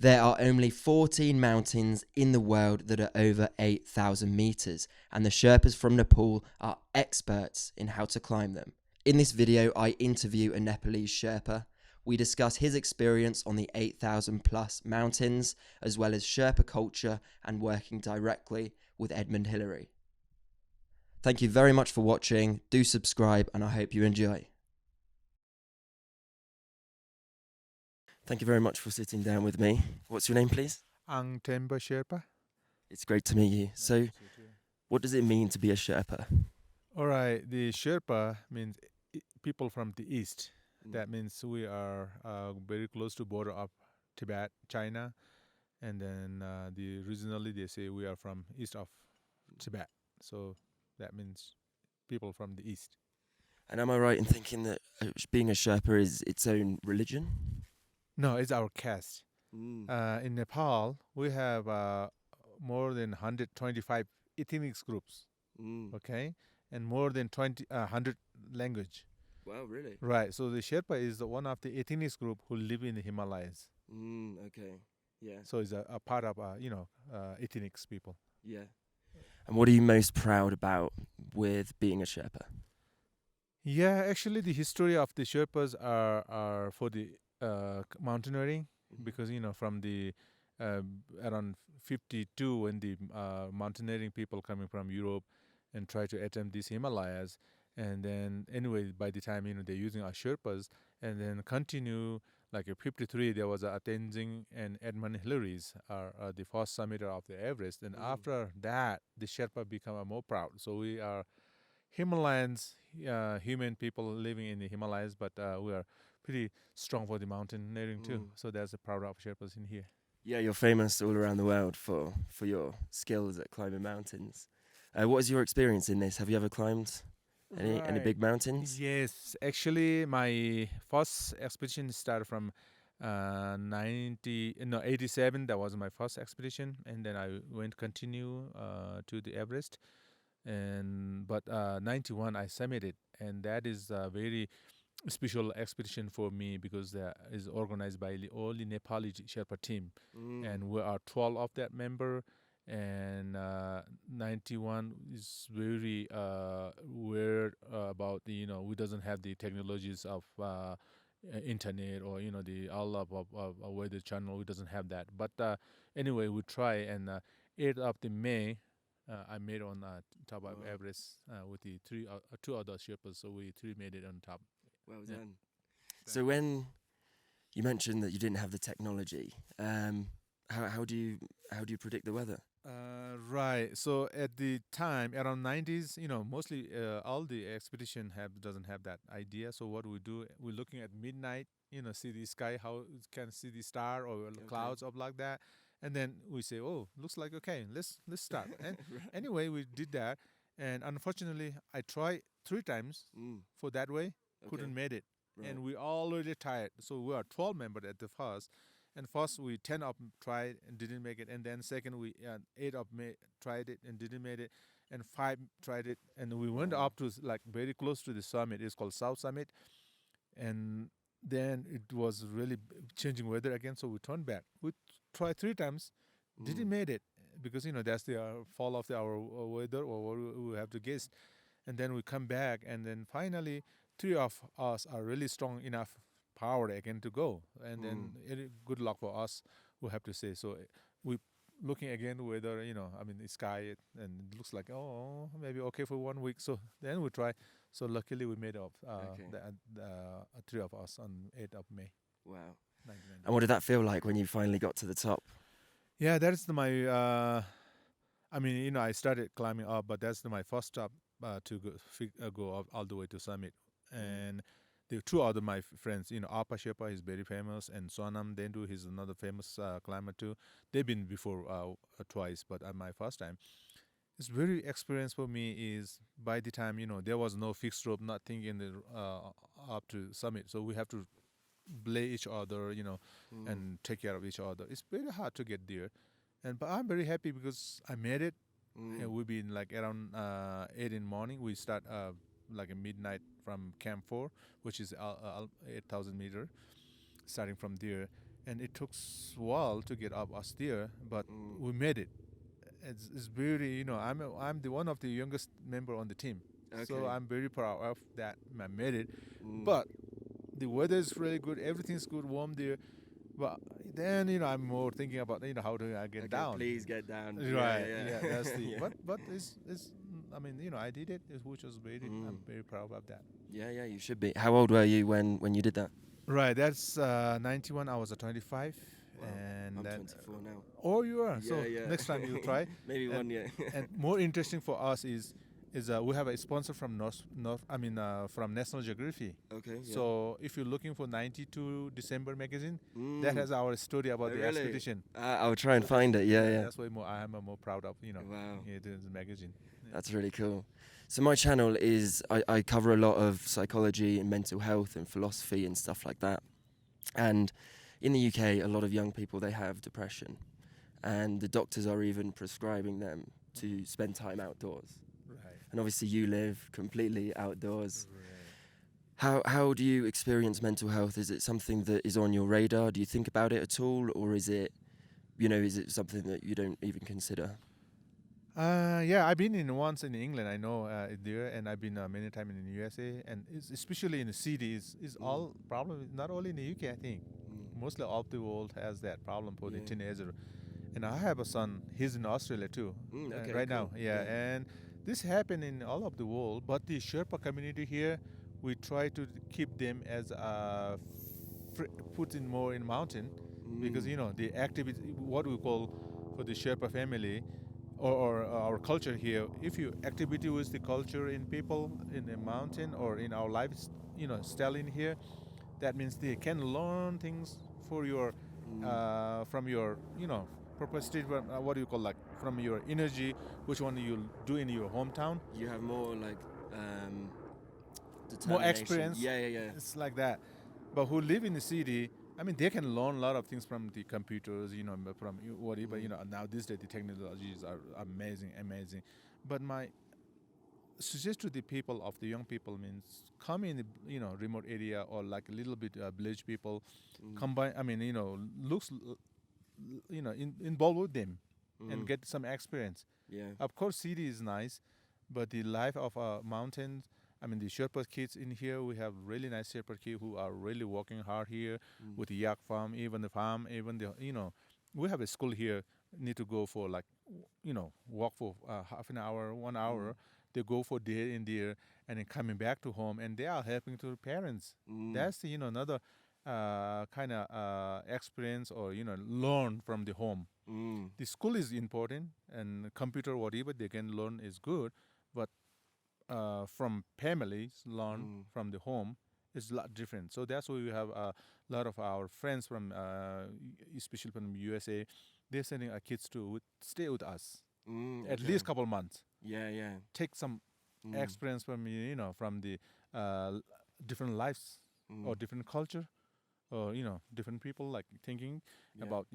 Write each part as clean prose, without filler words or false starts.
There are only 14 mountains in the world that are over 8,000 meters, and the Sherpas from Nepal are experts in how to climb them. In this video, I interview a Nepalese Sherpa. We discuss his experience on the 8,000 plus mountains, as well as Sherpa culture and working directly with Edmund Hillary. Thank you very much for watching. Do subscribe, and I hope you enjoy. Thank you very much for sitting down with me. What's your name, please? Temba Sherpa. It's great to meet you. So, what does it mean to be a Sherpa? All right, the Sherpa means people from the east. That means we are very close to border of Tibet, China, and then regionally they say we are from east of Tibet. So that means people from the east. And am I right in thinking that being a Sherpa is its own religion? No, it's our caste. In Nepal, we have more than 125 ethnic groups. Okay, and more than 100 language. Wow, really? Right. So the Sherpa is one of the ethnic group who live in the Himalayas. Okay. Yeah. So it's a part of ethnic people. Yeah. And what are you most proud about with being a Sherpa? Yeah, actually, the history of the Sherpas are for the mountaineering, because from the around 52 when the mountaineering people coming from Europe and try to attempt these Himalayas, and then anyway by the time they're using our Sherpas, and then continue like a 53 there was a Tenzing and Edmund Hillary's are the first summiter of the Everest, and after that the Sherpa become more proud. So we are Himalayans, human people living in the Himalayas, but we are pretty strong for the mountaineering too. So there's a proud of Sherpas in here. Yeah, you're famous all around the world for your skills at climbing mountains. What is your experience in this? Have you ever climbed any big mountains? Yes, actually, my first expedition started from 87. That was my first expedition, and then I went continue to the Everest, but 91 I summited, and that is a very special expedition for me because that is organized by the only Nepali Sherpa team, and we are 12 of that member. And 91 is very weird about the we doesn't have the technologies of internet or the all of weather channel. We doesn't have that, but anyway we try, and 8th of the May I made on top of Everest with the two other Sherpas, so we three made it on top. Well done. So when you mentioned that you didn't have the technology, how do you predict the weather? Right. So at the time, around 90s, mostly all the expedition doesn't have that idea. So what we do, we're looking at midnight, see the sky, how you can see the star or clouds up like that, and then we say, oh, looks like okay, let's start. And anyway, we did that, and unfortunately, I tried 3 times for that way, couldn't made it, and we already tired. So we are 12 members at the first. And first we 10 of tried and didn't make it, and then second we 8 of tried it and didn't make it, and 5 tried it, and we went up to like very close to the summit. It's called South Summit, and then it was really changing weather again, so we turned back. We tried 3 times, didn't made it because that's the fall of our weather or what we have to guess, and then we come back, and then finally 3 of us are really strong enough power again to go, and then good luck for us, we have to say. So we looking again whether the sky, and it looks like maybe okay for 1 week, so then we try. So luckily we made up the 3 of us on 8th of May. Wow. And what did that feel like when you finally got to the top? Yeah, that's my I started climbing up, but that's my first stop to go up all the way to summit. And the 2 other my friends, Apa Sherpa is very famous, and Sonam Dendu, he's another famous climber too. They've been before twice, but my first time. It's very experience for me is by the time, there was no fixed rope, nothing in the up to summit. So we have to belay each other, and take care of each other. It's very hard to get there. But I'm very happy because I made it. And we've been like around 8 in the morning. We start like a midnight from Camp 4, which is 8,000 meters, starting from there. and it took a while to get up us there, but Mm. we made it. It's very, I'm the one of the youngest member on the team, so Okay. I'm very proud of that. I made it, Mm. but the weather is really good. Everything's good, warm there. But then I'm more thinking about how do I get Okay, down. please get down. Yeah, Right. yeah, Yeah. yeah. That's the. Yeah. But it's. I mean, I did it, which was very. Mm. I'm very proud of that. Yeah, yeah, you should be. How old were you when you did that? Right. That's 91. I was 25, Wow, and I'm then. 24 now. Oh, you are. Yeah, So yeah. next time you'll try, Maybe and one year. more interesting for us is we have a sponsor from from National Geography. Okay, yeah. So if you're looking for 92 December magazine, that Mm. has our story Oh, about the really? expedition. I'll try and find it. Yeah, yeah. That's why I am more proud of Wow. the magazine. That's really cool. So my channel is I cover a lot of psychology and mental health and philosophy and stuff like that. And in the UK, a lot of young people they have depression, and the doctors are even prescribing them to spend time outdoors. Right. And obviously, you live completely outdoors. Right. How do you experience mental health? Is it something that is on your radar? Do you think about it at all, or is it, is it something that you don't even consider? Yeah, I've been in once in England. I know there, and I've been many times in the USA, and especially in the cities, is Mm. all problem. Not only in the UK, I think Mm. mostly all the world has that problem for the Yeah. teenager. And I have a son. He's in Australia too, Okay, right cool. now. Yeah, and this happened in all of the world. But the Sherpa community here, we try to keep them as put in more in mountain, because Mm. the activity, what we call for the Sherpa family, or our culture here. If you activity with the culture in people in the mountain or in our lives, style in here, that means they can learn things for your Mm. from your purpose state. What do you call, like, from your energy, which one you'll do in your hometown, You have more like more determination. experience. Yeah, yeah, yeah. It's like that. But who live in the city, I mean, they can learn a lot of things from the computers, from whatever. Mm. Now these days the technologies are amazing, amazing. But my suggest to the people of the young people means come in the remote area, or like a little bit village people, Mm. combine. I mean, looks involved with them, and Mm. get some experience. Yeah. Of course, city is nice, but the life of mountains. I mean, the Sherpa kids in here, we have really nice Sherpa kids who are really working hard here Mm. with the yak farm, even the farm, even we have a school here. Need to go for, like, walk for half an hour, 1 hour. They go for day in there, and then coming back to home, and they are helping to the parents. Mm. That's the another kind of experience, or learn from the home. Mm. The school is important, and computer whatever they can learn is good, but from families learn Mm. from the home is a lot different. So that's why we have a lot of our friends from especially from USA. They're sending our kids to stay with us Mm. at Okay. least couple months, Yeah, yeah. take some Mm. experience from from the different lives, or Mm. different culture, or different people, like thinking Yeah. about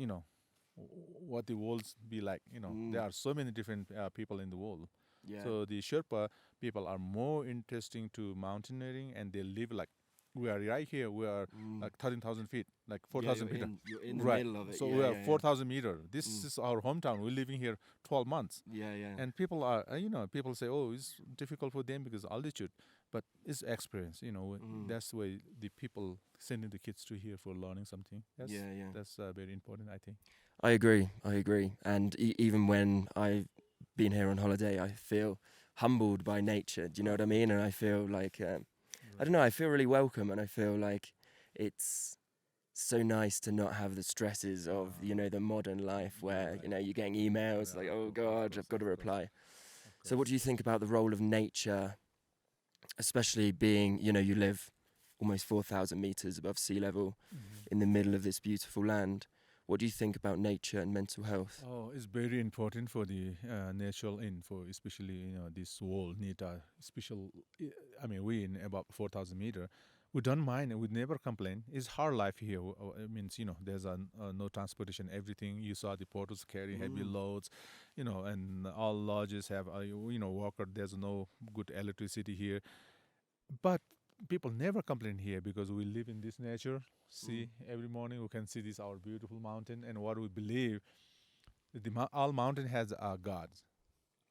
what the world's be like. Mm. There are so many different people in the world. Yeah. So the Sherpa people are more interesting to mountaineering, and they live like we are right here. We are Mm. like 13,000 feet, like Yeah, 4,000 feet. you're in the Right. middle of it. So Yeah, we are yeah, 4,000 meter. This Mm. is our hometown. We're living here 12 months. yeah. Yeah, yeah. And people are, people say, oh, it's difficult for them because altitude, but it's experience. That's why the people sending the kids to here for learning something. Yeah, yeah. That's very important, I think. I agree. I agree. And even when I've been here on holiday, I feel humbled by nature. Do you know what I mean? And I feel like I don't know. I feel really welcome, and I feel like it's so nice to not have the stresses of the modern life where you're getting emails like, oh God, I've got to reply. So what do you think about the role of nature, especially being you live almost 4,000 meters above sea level in the middle of this beautiful land? What do you think about nature and mental health? Oh, it's very important for the natural for especially this world need a special. I mean, we in about 4,000 meter, we don't mind and we never complain. It's hard life here. It means there's no transportation. Everything you saw, the porters carry heavy loads, and all lodges have worker. There's no good electricity here, but people never complain here because we live in this nature. See, every morning we can see this our beautiful mountain, and what we believe that all mountain has a god.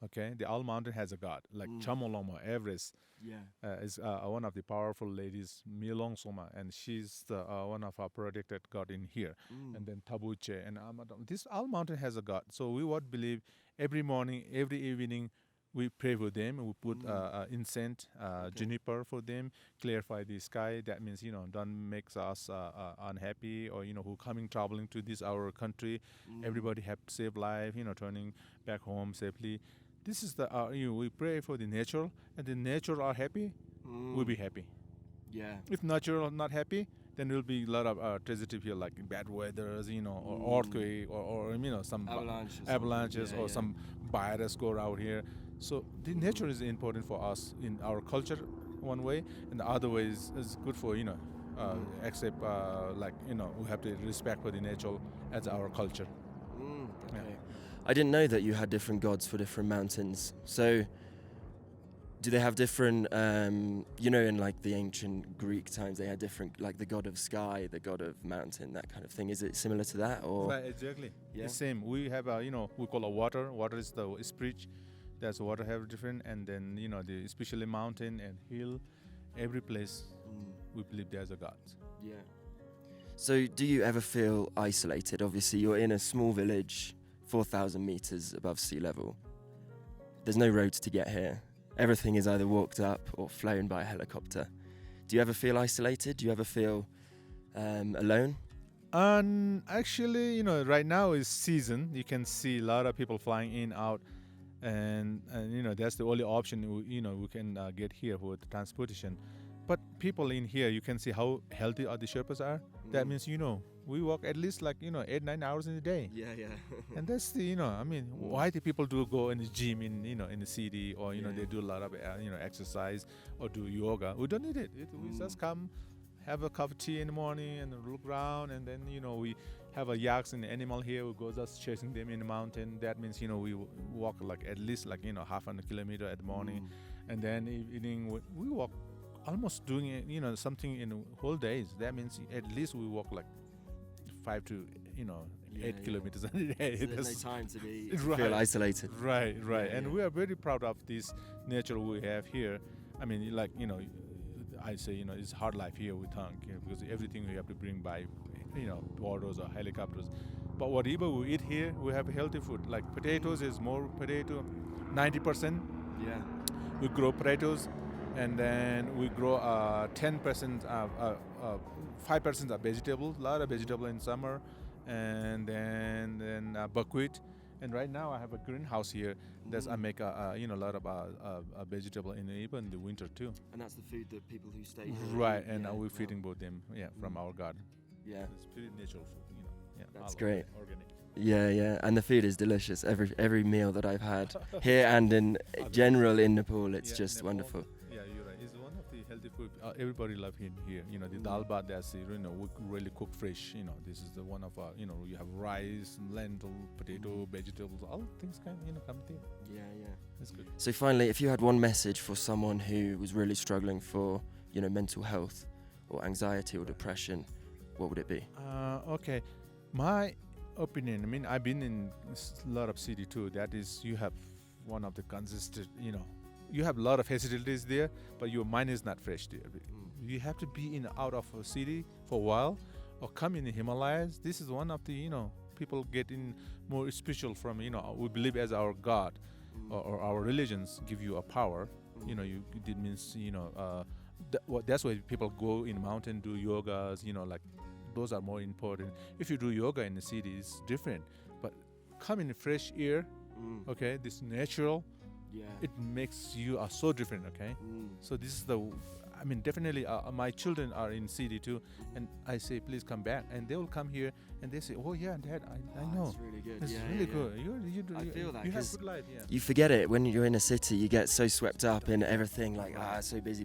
Okay, the all mountain has a god, like Chamoloma, Everest Yeah. is one of the powerful ladies, Milong Soma, and she's the one of our protected god in here. And then Tabuche and Amadam. This all mountain has a god. So we would believe every morning, every evening, we pray for them. We put incense, juniper for them, clarify the sky. That means don't makes us unhappy, or who coming traveling to this our country. Everybody have safe life. Turning back home safely. This is the we pray for the nature, and the nature are happy, we'll be happy. Yeah. If nature are not happy, then there'll be a lot of tragedy here, like bad weathers, or earthquake, or some avalanches, or some virus go out here. So the nature is important for us in our culture one way, and the other way is good for except we have to respect for the nature as our culture. Okay. I didn't know that you had different gods for different mountains. So, do they have different? In like the ancient Greek times, they had different, like the god of sky, the god of mountain, that kind of thing. Is it similar to that, or? Right, exactly. Yeah. The same. We have we call a water. Water is the spirit. That's water have different, and then the especially mountain and hill, every place we believe there's a god. Yeah. So, do you ever feel isolated? Obviously, you're in a small village, 4,000 meters above sea level. There's no roads to get here. Everything is either walked up or flown by helicopter. Do you ever feel isolated? Do you ever feel alone? And actually, right now is season. You can see a lot of people flying in, out, and that's the only option we can get here for the transportation. But people in here, you can see how healthy the Sherpas are. That means we walk at least 8-9 hours in a day. Yeah. And that's the why the people do go in the gym in the city, or they do a lot of exercise or do yoga. We don't need it. We just come, have a cup of tea in the morning and look around, and then we have a yaks and animal here. We go just chasing them in the mountain. That means we walk at least half a kilometer at the morning, and then evening we walk almost doing something in whole days. That means at least we walk 5 to 8 kilometers a day. So there's no time to right. feel isolated. Right. Yeah. And we are very proud of this nature we have here. I mean, I say it's hard life here with Hunk, because everything we have to bring by borders or helicopters. But whatever we eat here, we have healthy food. Like potatoes is more potato, 90%. Yeah. We grow potatoes, and then we grow 10%, 5% of vegetables, a lot of vegetable in summer, and then buckwheat. And right now I have a greenhouse here that I make a lot of vegetable even the winter too. And that's the food that people who stay here. Right, and we're feeding both them from our garden. Yeah. It's pretty natural food, That's great. Organic. Yeah, and the food is delicious. Every meal that I've had here and in general in Nepal, it's just Nepal, wonderful. Yeah, you're right. It's one of the healthy food. Everybody love it here. The dal bhat, that's we really cook fresh. This is the one of you have rice, lentil, potato, vegetables, all things come there. Yeah. It's good. So finally, if you had one message for someone who was really struggling for mental health or anxiety or depression, what would it be? Okay, my opinion. I mean, I've been in a lot of city too. That is, you have one of the consistent. You have a lot of facilities there, but your mind is not fresh there. You have to be out of a city for a while, or come in the Himalayas. This is one of the people getting more spiritual from we believe as our God, or our religions give you a power. It means that's why people go in mountain, do yogas. Those are more important. If you do yoga in the city, it's different. But come in fresh air, okay, this natural. Yeah. It makes you so different, okay? So this is definitely my children are in city too, and I say please come back, and they will come here and they say, oh yeah, Dad, I know. It's really good. It's really good. I feel that you have 'cause good life, yeah. you forget it when you're in a city. You get so swept up in everything, so busy.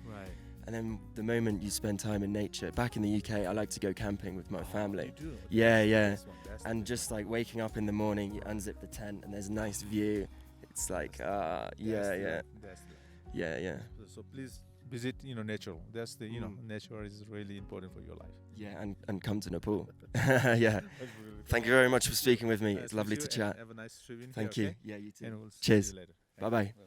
Right. And then the moment you spend time in nature, back in the UK, I like to go camping with my family. You do? Yeah. That's And just waking up in the morning, you unzip the tent and there's a nice view. It's That's the- yeah. That's the- Yeah. So please visit, nature. That's the, Mm. nature is really important for your life. Yeah, and come to Nepal. Yeah. Thank you very much for Thank you. speaking with me. Nice It's to meet lovely you, to and chat. have a nice trip in here. Thank you. Okay, Yeah, you too. and we'll see you Cheers. later. Bye Thank you. bye. Bye.